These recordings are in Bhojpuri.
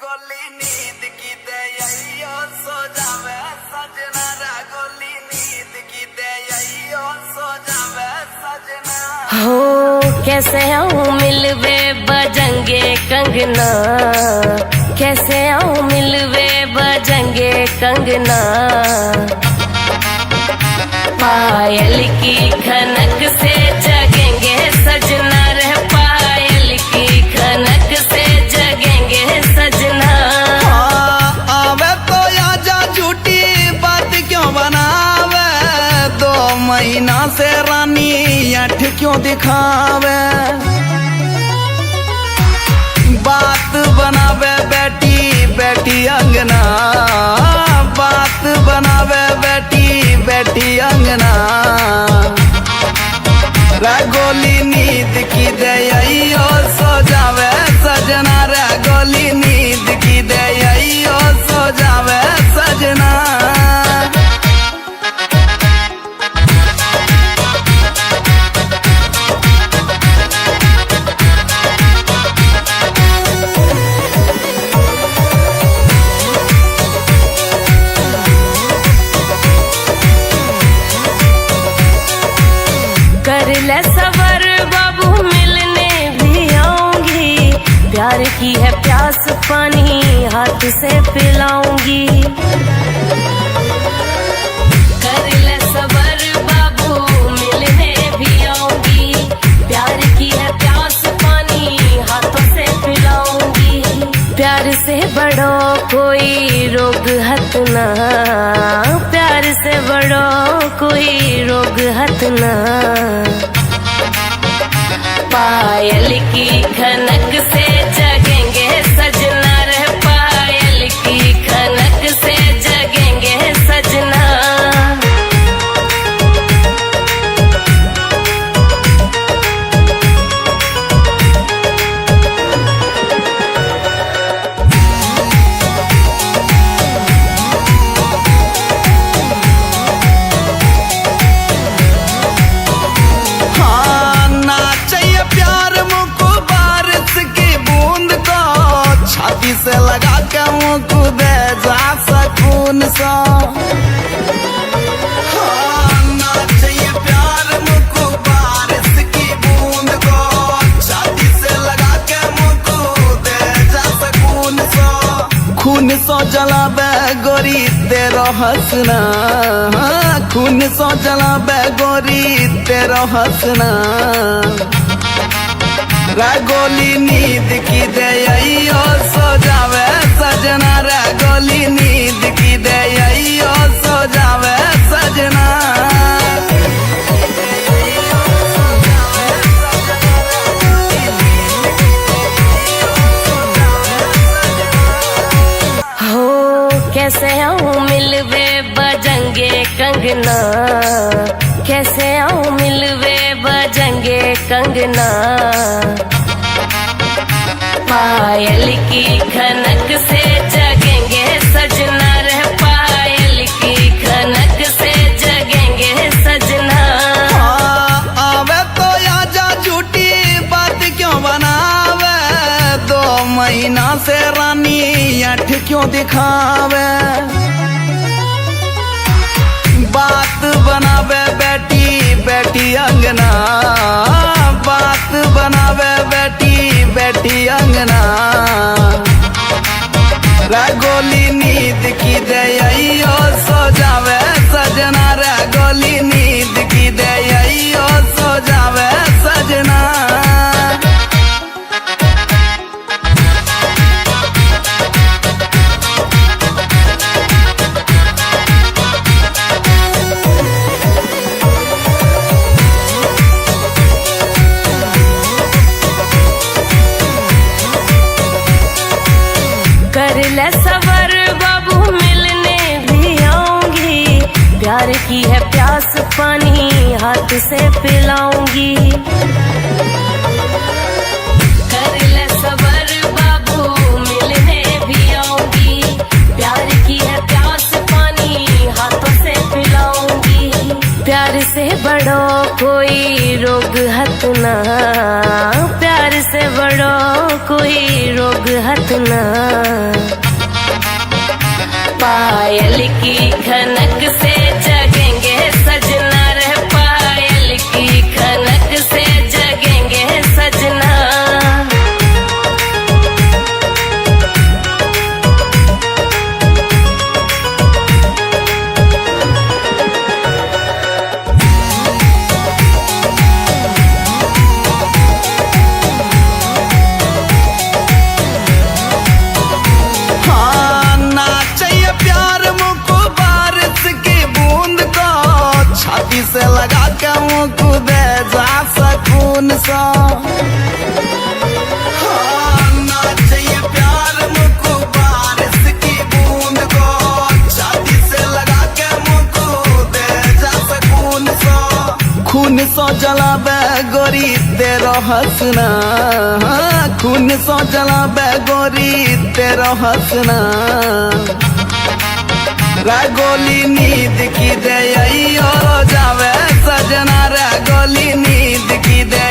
गोली नींद की दे सो जावे सजना रा गोली नींद की दे सो जावे सजना। हो कैसे आऊं मिलवे बजंगे कंगना, कैसे आऊं मिलवे बजंगे कंगना। पायल की खनक से जगेंगे सजना रे, पायल की खनक से जगेंगे सजना। आवे तो आजा झूठी बात क्यों बनावे, 2 महीना से रानी अठ क्यों दिखावे। बात बनावे बेटी बेटी अंगना, बात बनावे बेटी बेटी अंगना। रे गोली नींद की दे सो जावे सजना, रे गोली नींद की दे सो जावे सजना। कर ले सबर बाबू मिलने भी आऊंगी, प्यार की है प्यास पानी हाथ से पिलाऊंगी। कर ले सबर बाबू मिलने भी आऊंगी, प्यार की है प्यास पानी हाथों से पिलाऊंगी। प्यार से बड़ो कोई रोग हत ना, प्यार से बड़ो कोई रोग हत ना। पायल की खनक से जगेंगे सजना रे, पायल की खनक से जगेंगे सजना। छाती से लगा के मुँह दे जा सकून सा। ना चाहिए प्यार मुझको बारिश की बूंद को, छाती से लगा के मुँह दे जा सकून सा। खून सो जलावे गोरी तेरो हंसना, खून सो जलावे गोरी तेरो हंसना। रे गोली नींद की दे सो जावे सजना, रे गोली नींद की दे सो जावे सजना। हो कैसे आऊं मिलवे बजंगे कंगना, कैसे आऊं मिलवे बजंगे कंगना। पायल की खनक से जगेंगे सजना रे, पायल की खनक से जगेंगे सजना। आवे तो आजा झूठी बात क्यों बनावे, 2 महीना से रानी अठ क्यों दिखावे। बात बनावे बेटी बेटी अंगना, बात बनावे बेटी बेटी अंगना। रे गोली नींद की दे सो जावे सजना, रे गोली नींद की दे सो जावे सजना। कर ले सबर बाबू मिलने भी आऊंगी, प्यार की है प्यास पानी हाथ से पिलाऊंगी। कर ले सबर बाबू मिलने भी आऊंगी, प्यार की है प्यास पानी हाथों से पिलाऊंगी। प्यार से बड़ो कोई रोग हत ना, प्यार से बड़ो कोई रोग हत ना। पायल की खनक से जगेंगे सजना रे, पायल की खनक से जगेंगे सजना। हाँ, नाचे प्यार मुझको बारिश की बूंद को, छाती से लगा के मुझको दे जा सकून सा। हाँ, नाचे प्यार मुझको बारिश की बूंद को, छाती से लगा के मुझको दे जा सकून सा। खून सो जलावे गोरी तेरो हंसना, खून सो जलावे गोरी तेरो हंसना। गोली नींद की दे हो जावे सजना, रे गोली नींद की दे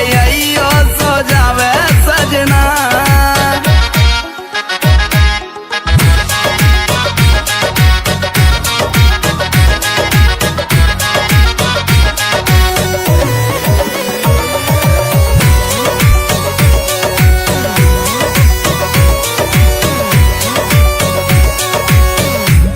हो सो जावे सजना।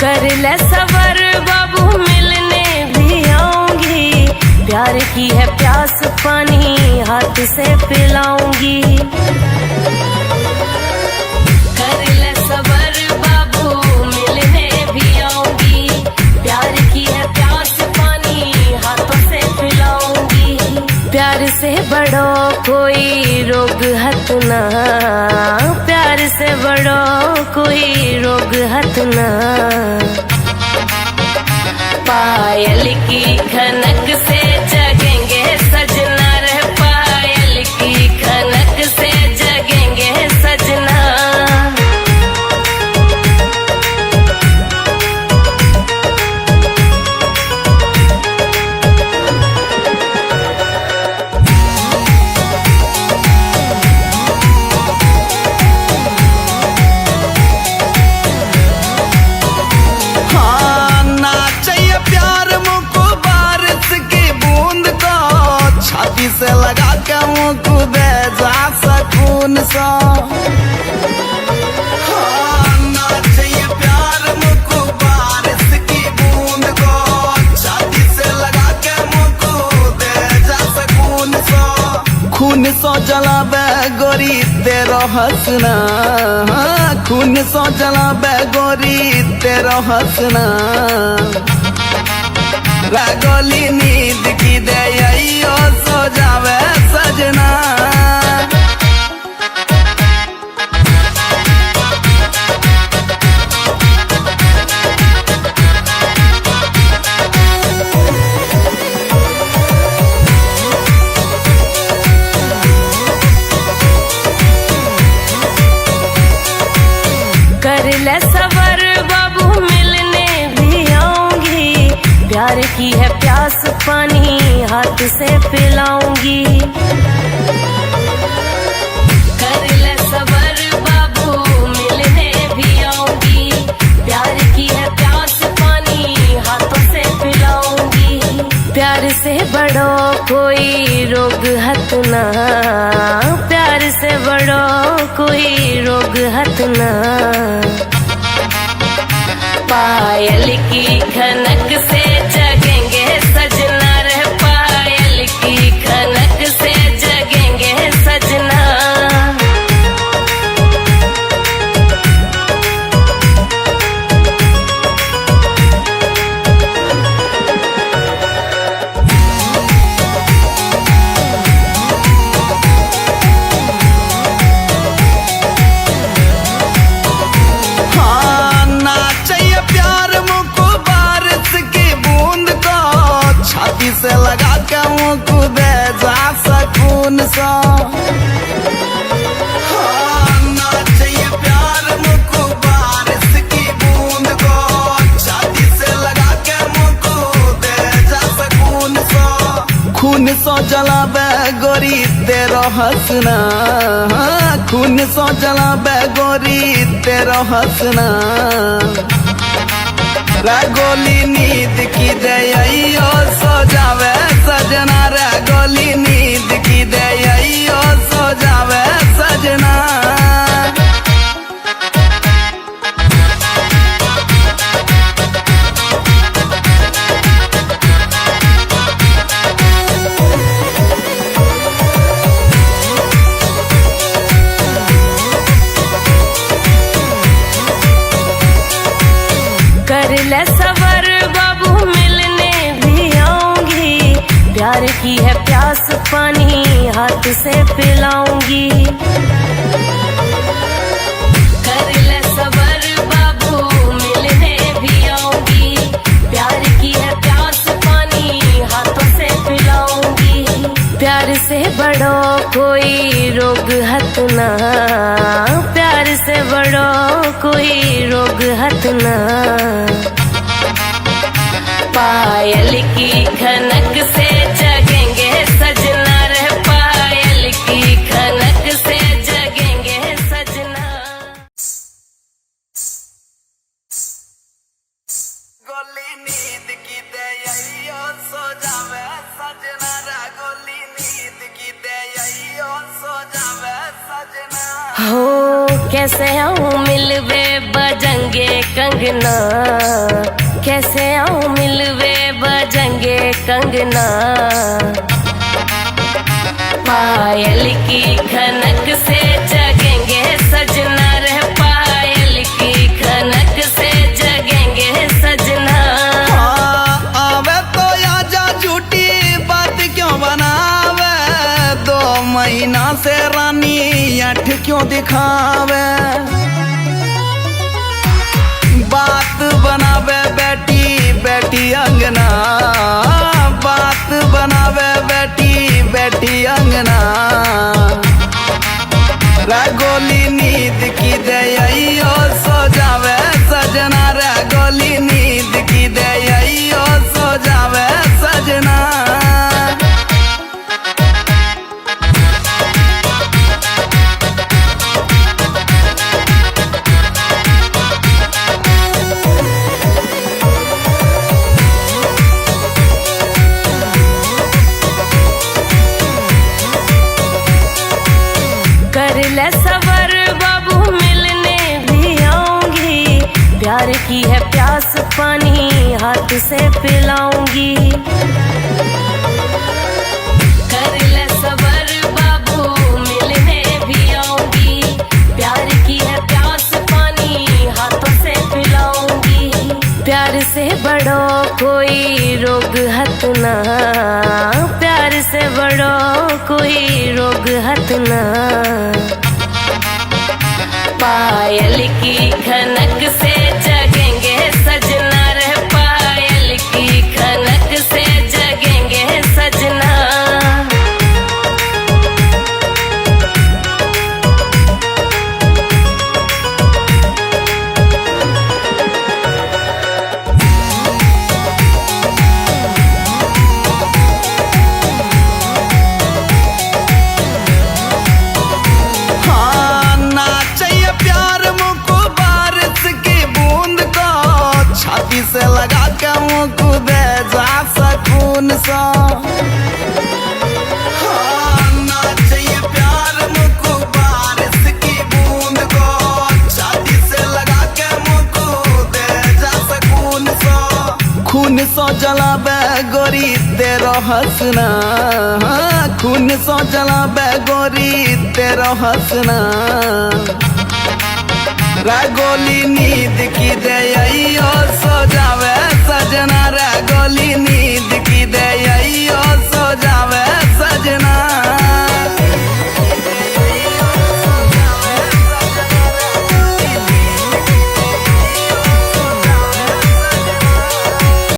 कर ले सबर बाबू मिलने भी आऊंगी, प्यार की है प्यास पानी हाथ से पिलाऊंगी। कर ले सबर बाबू मिलने भी आऊंगी, प्यार की है प्यास पानी हाथों से पिलाऊंगी। प्यार से बड़ो कोई रोग हत ना, प्यार से बड़ो कोई रोग हत ना। पायल की खनक से जगेंगे सजना रे, पायल की खनक से जगेंगे सजना। हाँ, नाचे प्यार मुझको बारिश की बूंद को, छाती से लगा के मुझको दे जा सकून सा। हाँ, नाचे प्यार मुझको बारिश की बूंद को, छाती से लगा के मुझको दे जा सकून सा। खून सो जलावे गोरी तेरो हंसना, खून सो जलावे गोरी तेरो हंसना। गोली नींद की दे हो सो जावे सजना। कर ले सबर बाबू मिलने भी आऊंगी, प्यार की है प्यास पानी हाथ से पिलाऊंगी। कर ले सबर बाबू मिलने भी आऊंगी, प्यार की है प्यास पानी हाथों से पिलाऊंगी। प्यार से बड़ो कोई रोग हत ना, प्यार से बड़ो कोई रोग हत ना। पायल की खनक से जगेंगे सजना रे, पायल की खनक से जगेंगे सजना। हाँ, नाचे प्यार मुझको बारिश की बूंद को, छाती से लगा के मुझको दे जा सकून सा। हाँ, नाचे प्यार मुझको बारिश की बूंद को, छाती से लगा के मुझको दे जा सकून सा। खून सो जलावे गोरी तेरो हंसना, खून सो जलावे गोरी तेरो हंसना। गोली नींद की दे सो जावे सजना रे गोली नींद की दे सो जावे सजना। कर ले सबर बाबू मिलने भी आऊंगी, प्यार की है प्यास पानी हाथ से पिलाऊंगी। कर ले सबर बाबू मिलने भी आऊंगी, प्यार की है प्यास पानी हाथों से पिलाऊंगी। प्यार से बड़ो कोई रोग हत ना, प्यार से बड़ो कोई रोग हत ना। पायल की खनक से जगेंगे सजना रे, पायल की खनक से जगेंगे सजना। गोली नींद की दे सो जावे सजना रे गोली नींद की दे सो जावे सजना। हो कैसे आऊं मिलवे बजंगे कंगना, कैसे आऊं मिलवे बजंगे कंगना। पायल की खनक से जगेंगे सजना रे, पायल की खनक से जगेंगे सजना। आवे तो आजा झूठी बात क्यों बनावे, 2 महीना से रानी अठ क्यों दिखावे। बात बनावे बैठी बैठी अंगना, बात बनावे बैठी बैठी अंगना। गोली नींद की दे सो जावे सजना रे गोली नींद की दे सो जावे सजना। कर ले सबर बाबू मिलने भी आऊंगी, प्यार की है प्यास पानी हाथ से पिलाऊंगी। कर ले सबर बाबू मिलने भी आऊंगी, प्यार की है प्यास पानी हाथों से पिलाऊंगी। प्यार से बड़ो कोई रोग हत ना, प्यार से बड़ो कोई रोग हत ना। पायल की खनक से जगेंगे सजना रे, पायल की खनक से जगेंगे सजना। छाती से लगा के मुँह दे जा सकून सा। ना चाहिए प्यार मुझको बारिश की बूंद को, छाती से लगा के मुँह दे जा सकून सा। खून सो जलावे गोरी तेरो हंसना, खून सो जलावे गोरी तेरो हंसना। गोली नी